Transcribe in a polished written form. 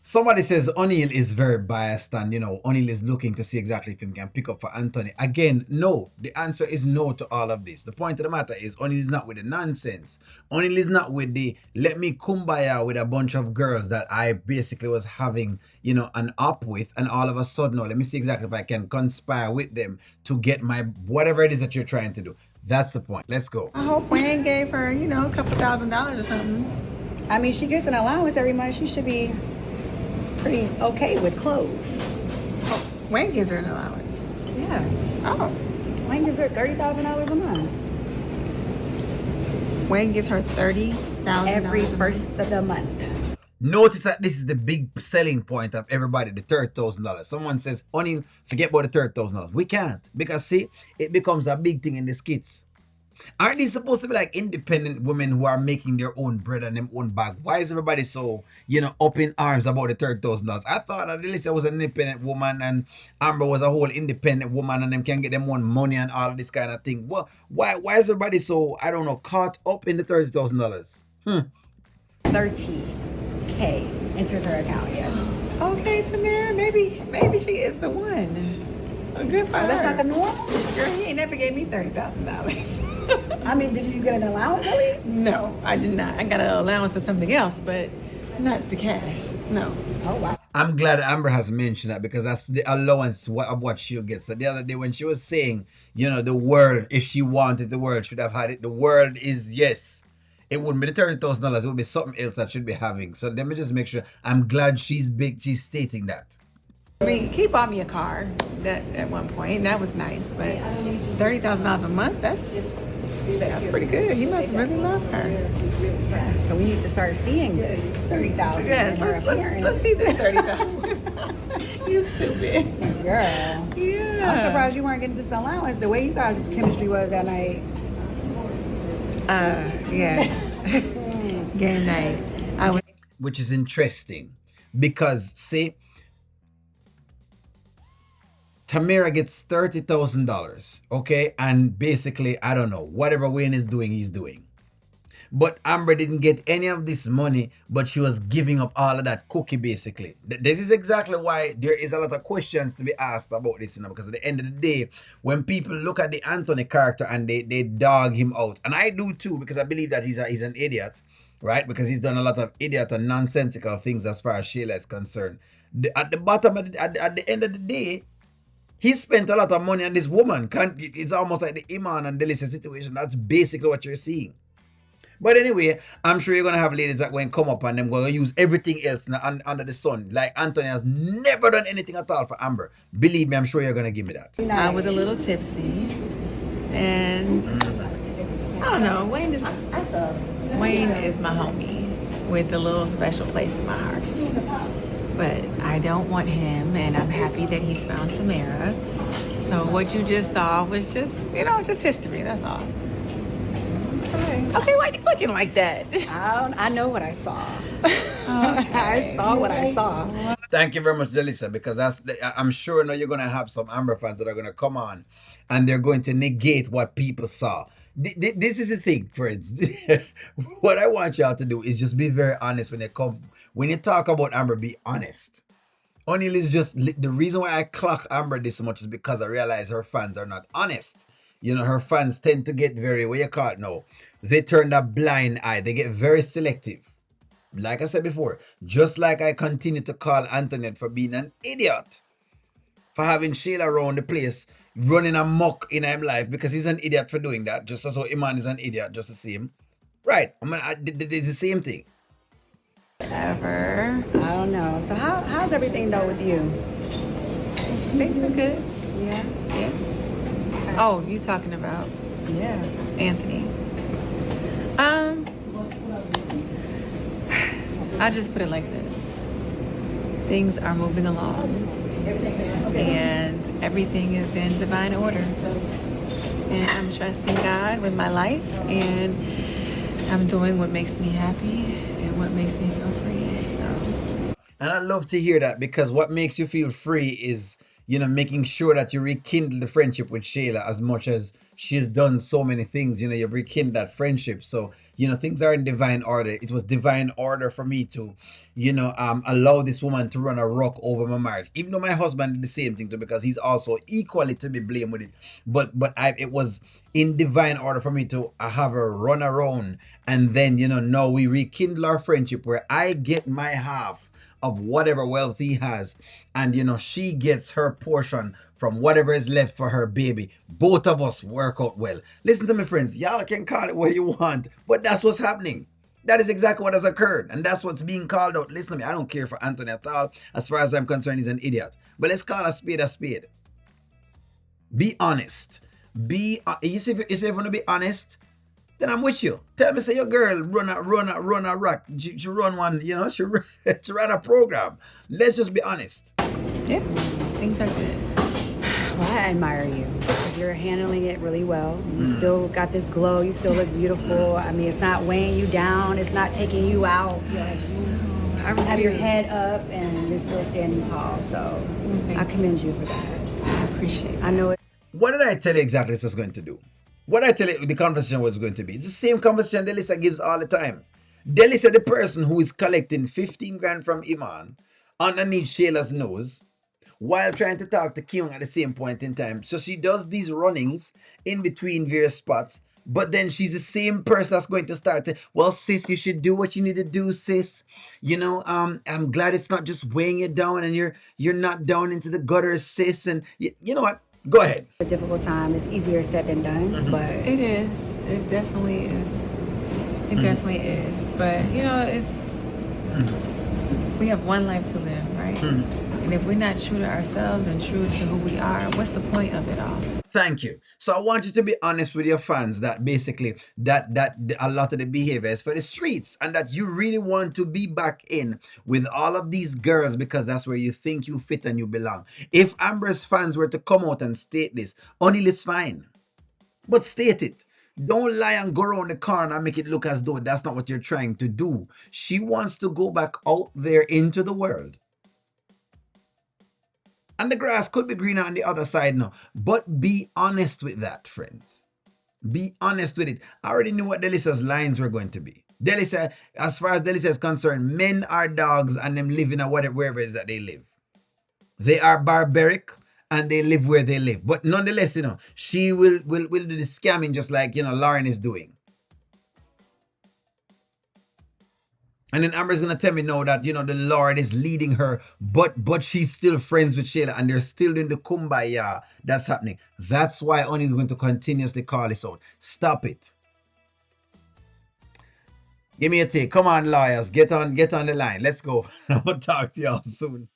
Somebody says O'Neal is very biased and, O'Neal is looking to see exactly if he can pick up for Anthony. Again, no. The answer is no to all of this. The point of the matter is O'Neal is not with the nonsense. O'Neal is not with the let me kumbaya with a bunch of girls that I basically was having, an up with, and all of a sudden, let me see exactly if I can conspire with them to get my whatever it is that you're trying to do. That's the point. Let's go. I hope Wayne gave her, a couple $1,000s or something. I mean, she gets an allowance every month. She should be pretty okay with clothes. Oh, Wayne gives her an allowance. Yeah. Oh. Wayne gives her $30,000 a month. Wayne gives her $30,000 every first of the month. Notice that this is the big selling point of everybody, the $30,000. Someone says, O'Neal, forget about the $30,000. We can't. Because, see, it becomes a big thing in the skits. Aren't these supposed to be like independent women who are making their own bread and their own bag? Why is everybody so, up in arms about the $30,000? I thought that Delicia was an independent woman and Amber was a whole independent woman and them can get them own money and all this kind of thing. Well, why is everybody so, I don't know, caught up in the $30,000? 30K into her account, yeah. Okay, Tamara, maybe she is the one. Good for her. That's not the norm? Girl, he ain't never gave me $30,000. I mean, did you get an allowance at least? No, I did not. I got an allowance for something else, but not the cash. No. Oh, wow. I'm glad Amber has mentioned that because that's the allowance of what she'll get. So the other day when she was saying, the world, if she wanted the world, should have had it. The world is yes. It wouldn't be the $30,000. It would be something else that should be having. So let me just make sure. I'm glad she's stating that. I mean, he bought me a car that at one point, and that was nice. But $30,000 a month, that's pretty good. He must really love her. Yeah, so we need to start seeing this 30,000. Yes, let's see this 30,000. You stupid. Girl. Yeah. I'm surprised you weren't getting this allowance. The way you guys' chemistry was that night. Yeah. Game night. Which is interesting because, see, Tamara gets $30,000, okay? And basically, I don't know, whatever Wayne is doing, he's doing. But Amber didn't get any of this money, but she was giving up all of that cookie, basically. This is exactly why there is a lot of questions to be asked about this, because at the end of the day, when people look at the Anthony character and they dog him out, and I do too, because I believe that he's an idiot, right? Because he's done a lot of idiot and nonsensical things as far as Sheila is concerned. At the bottom, at the end of the day, he spent a lot of money on this woman. It's almost like the Iman and Delicia situation. That's basically what you're seeing. But anyway, I'm sure you're going to have ladies that going to come up and them going to use everything else under the sun. Like Anthony has never done anything at all for Amber. Believe me, I'm sure you're going to give me that. I was a little tipsy. And I don't know, Wayne is my homie with a little special place in my heart. But I don't want him, and I'm happy that he's found Tamara. So what you just saw was just history, that's all. Okay, why are you looking like that? I know what I saw. Okay. I saw what I saw. Thank you very much, Delicia, because I'm sure now you're going to have some Amber fans that are going to come on and they're going to negate what people saw. This is the thing, friends. What I want y'all to do is just be very honest when you talk about Amber, be honest. O'Neal is just, the reason why I clock Amber this much is because I realize her fans are not honest. Her fans tend to get very, what you call it now? They turn a blind eye. They get very selective. Like I said before, just like I continue to call Antoinette for being an idiot, for having Sheila around the place, running amok in his life because he's an idiot for doing that, just as how Iman is an idiot, just the same. Right. It's the same thing. Whatever. I don't know. So how's everything though with you? Things are good. Yeah. Yeah. Oh, you talking about Yeah. Anthony? I just put it like this. Things are moving along. And everything is in divine order. And I'm trusting God with my life. And I'm doing what makes me happy and what makes me feel free. So. And I love to hear that, because what makes you feel free is, making sure that you rekindle the friendship with Sheila, as much as she's done so many things, you've rekindled that friendship. So things are in divine order. It was divine order for me to, allow this woman to run a rock over my marriage, even though my husband did the same thing too, because he's also equally to be blamed with it. But it was in divine order for me to have her run around, and then now we rekindle our friendship where I get my half of whatever wealth he has, and she gets her portion from whatever is left for her baby. Both of us work out well. Listen to me, friends. Y'all can call it what you want, but that's what's happening. That is exactly what has occurred, and that's what's being called out. Listen to me. I don't care for Anthony at all. As far as I'm concerned, he's an idiot. But let's call a spade a spade. Be honest. You see, if you want to be honest, then I'm with you. Tell me, say your girl run a rock. She run one, she ran a program. Let's just be honest. Yeah, things are good. Well, I admire you. You're handling it really well. You still got this glow. You still look beautiful. I mean, it's not weighing you down. It's not taking you out. I Have your head up and you're still standing tall. So I commend you for that. I appreciate it. I know it. What did I tell you exactly this was going to do? What did I tell you the conversation was going to be? It's the same conversation Delicia gives all the time. Delicia, the person who is collecting 15 grand from Iman underneath Shayla's nose, while trying to talk to Kyung at the same point in time. So she does these runnings in between various spots, but then she's the same person that's going to start to, well, sis, you should do what you need to do, sis. I'm glad it's not just weighing you down and you're not down into the gutter, sis. And you know what? Go ahead. A difficult time. It's easier said than done, but It is. It definitely is. It definitely is. But it's we have one life to live, right? And if we're not true to ourselves and true to who we are, what's the point of it all? Thank you. So I want you to be honest with your fans that basically that a lot of the behavior is for the streets, and that you really want to be back in with all of these girls because that's where you think you fit and you belong. If Amber's fans were to come out and state this, O'Neal is fine, but state it. Don't lie and go around the corner and make it look as though that's not what you're trying to do. She wants to go back out there into the world. And the grass could be greener on the other side now. But be honest with that, friends. Be honest with it. I already knew what Delicia's lines were going to be. Delicia, as far as Delicia is concerned, men are dogs and them living at wherever it is that they live. They are barbaric and they live where they live. But nonetheless, she will do the scamming just like, Lauren is doing. And then Amber's gonna tell me now that the Lord is leading her, but she's still friends with Shayla and they're still doing the kumbaya that's happening. That's why Oni is going to continuously call this out. Stop it. Give me a take. Come on, lawyers. Get on the line. Let's go. I'll talk to y'all soon.